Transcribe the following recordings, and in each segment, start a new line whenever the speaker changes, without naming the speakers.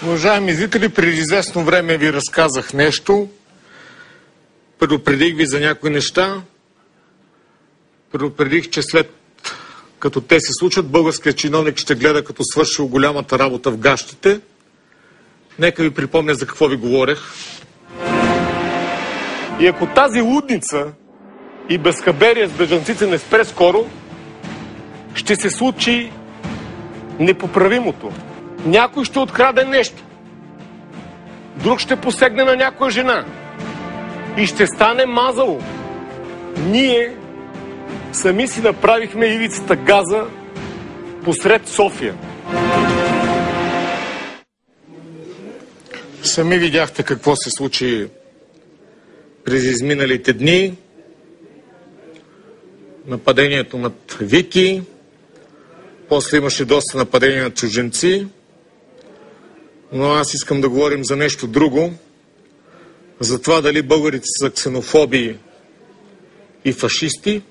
Уважаеми зрители, преди известно време ви разказах нещо. Предупредих ви за някои неща. Предупредих, че след като те се случат, българският чиновник ще гледа като свършил голямата работа в гащите. Нека ви припомня за какво ви говорех. И ако тази лудница и безхаберие с бежанците не спре скоро, ще се случи непоправимото. Някой ще откраде нещо. Друг ще посегне на някоя жена. И ще стане мазало. Ние сами си направихме ивицата Газа посред София. Сами видяхте какво се случи през изминалите дни. Нападението над Вики. После имаше доста нападения на чужденци. Но аз искам да говорим за нещо друго. За това дали българите са ксенофоби и фашисти.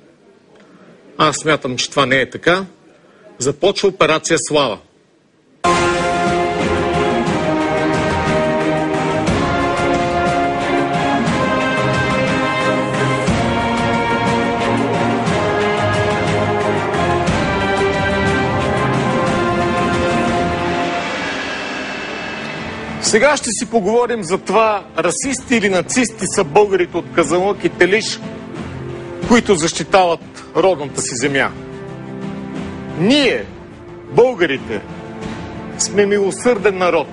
Аз смятам, че това не е така. Започва операция Слава. Сега ще си поговорим за това, расисти или нацисти са българите от Казанлък и Телиш, които защитават родната си земя. Ние, българите, сме милосърден народ.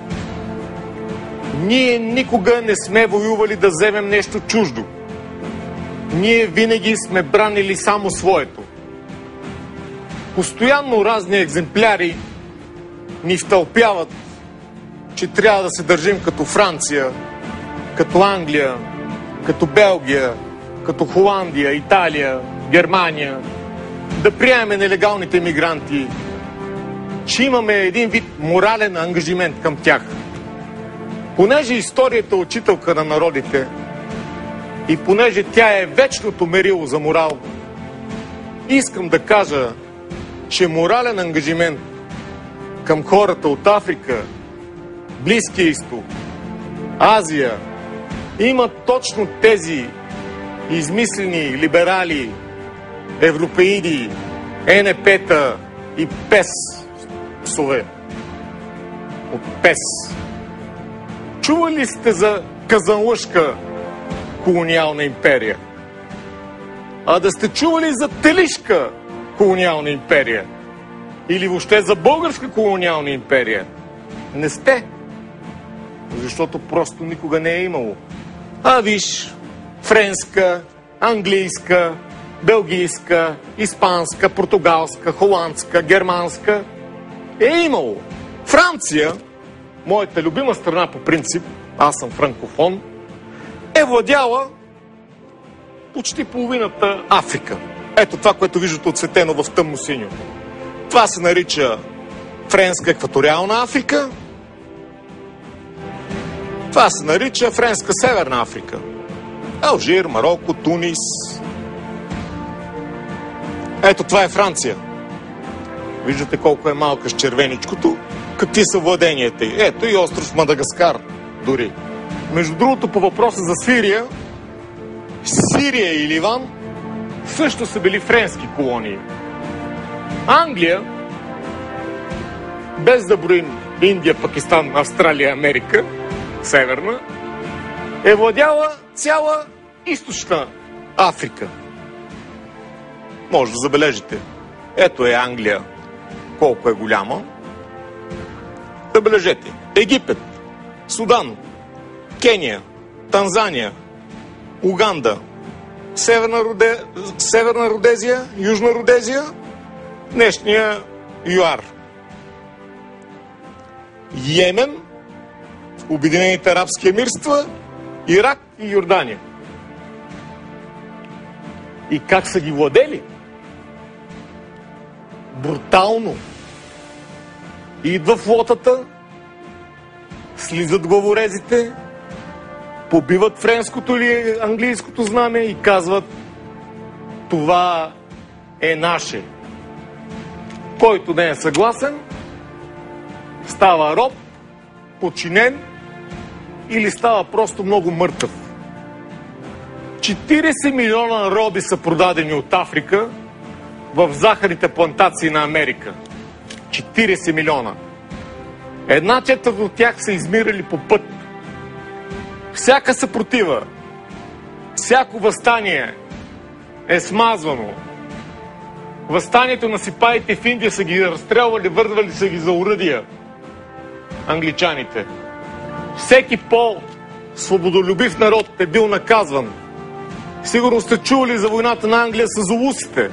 Ние никога не сме воювали да вземем нещо чуждо. Ние винаги сме бранили само своето. Постоянно разни екземпляри ни втълпяват, че трябва да се държим като Франция, като Англия, като Белгия, като Холандия, Италия, Германия, да приемаме нелегалните мигранти, че имаме един вид морален ангажимент към тях. Понеже историята е учителка на народите и понеже тя е вечното мерило за морал, искам да кажа, че морален ангажимент към хората от Африка, Близкия изток, Азия, имат точно тези измислени либерали, европеиди, ЕНП-та и ПЕС-сове. От ПЕС. Чували ли сте за казанлъшка колониална империя? А да сте чували за телишка колониална империя? Или въобще за българска колониална империя? Не сте. Защото просто никога не е имало. А виж, френска, английска, белгийска, испанска, португалска, холандска, германска е имало. Франция, моята любима страна по принцип, аз съм франкофон, е владяла почти половината Африка. Ето това, което виждате отцветено в тъмно-синьо. Това се нарича Френска екваториална Африка. Това се нарича Френска Северна Африка. Алжир, Марокко, Тунис. Ето това е Франция. Виждате колко е малка с червеничкото. Какви са владенията й. Ето и остров Мадагаскар дори. Между другото, по въпроса за Сирия, Сирия и Ливан също са били френски колонии. Англия, без да броим Индия, Пакистан, Австралия, Америка, Северна, е владяла цяла източна Африка. Може да забележите. Ето е Англия, колко е голяма. Забележете. Египет, Судан, Кения, Танзания, Уганда, Северна Родезия, Южна Родезия, днешния ЮАР. Йемен, Обединените арабски емирства, Ирак и Йордания. И как са ги владели? Брутално. Идва флотата, слизат главорезите, побиват френското или английското знаме и казват: това е наше. Който не е съгласен, става роб подчинен или става просто много мъртъв. 40 милиона роби са продадени от Африка в захарните плантации на Америка. 40 милиона. 1/4 от тях са измирали по път. Всяка съпротива, всяко въстание е смазвано. Въстанието на сипаите в Индия са ги разстрелвали, вързвали са ги за оръдия. Англичаните. Всеки по-свободолюбив народ е бил наказван. Сигурно сте чували за войната на Англия с зулусите.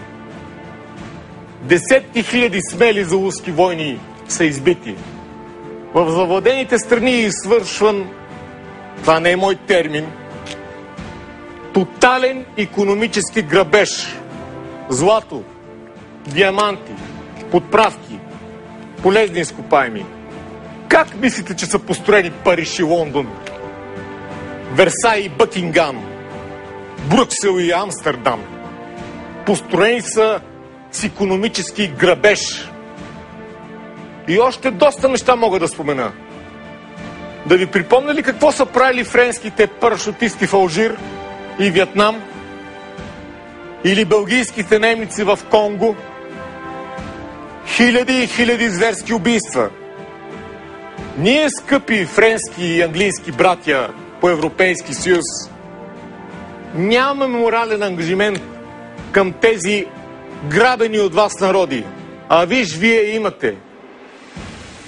Десетки хиляди смели зулуски войни са избити. В завладените страни е извършван, това не е мой термин, тотален икономически грабеж. Злато, диаманти, подправки, полезни изкопаеми. Как мислите, че са построени Париж и Лондон, Версай и Бъкингам, Брюксел и Амстердам? Построени са с икономически грабеж. И още доста неща мога да спомена. Да ви припомня ли какво са правили френските парашутисти в Алжир и Виетнам? Или белгийските наемници в Конго? Хиляди и хиляди зверски убийства. Ние, скъпи френски и английски братя по Европейски съюз, нямаме морален ангажимент към тези грабени от вас народи. А вие имате.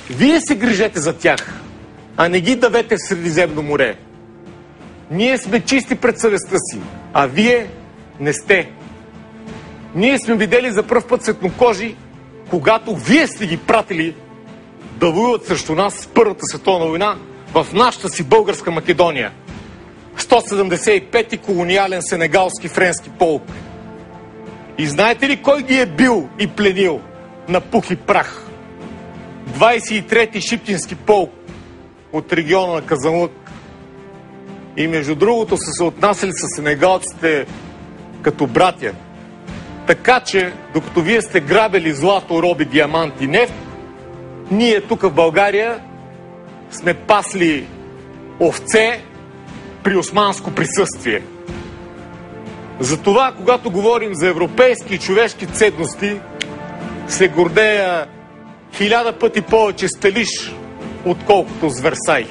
Вие се грижете за тях, а не ги давете в Средиземно море. Ние сме чисти пред съвестта си, а вие не сте. Ние сме видели за пръв път светнокожи, когато вие сте ги пратили да воюват срещу нас в Първата световна война в нашата си българска Македония. 175-ти колониален сенегалски френски полк. И знаете ли кой ги е бил и пленил на пух и прах? 23-ти Шиптински полк от региона на Казанлък. И между другото са се отнасяли с сенегалците като братя. Така че, докато вие сте грабели злато, роби, диаманти, нефт, ние тук в България сме пасли овце при османско присъствие. Затова, когато говорим за европейски и човешки ценности, се гордея 1000 пъти повече с Телиш, отколкото с Версай.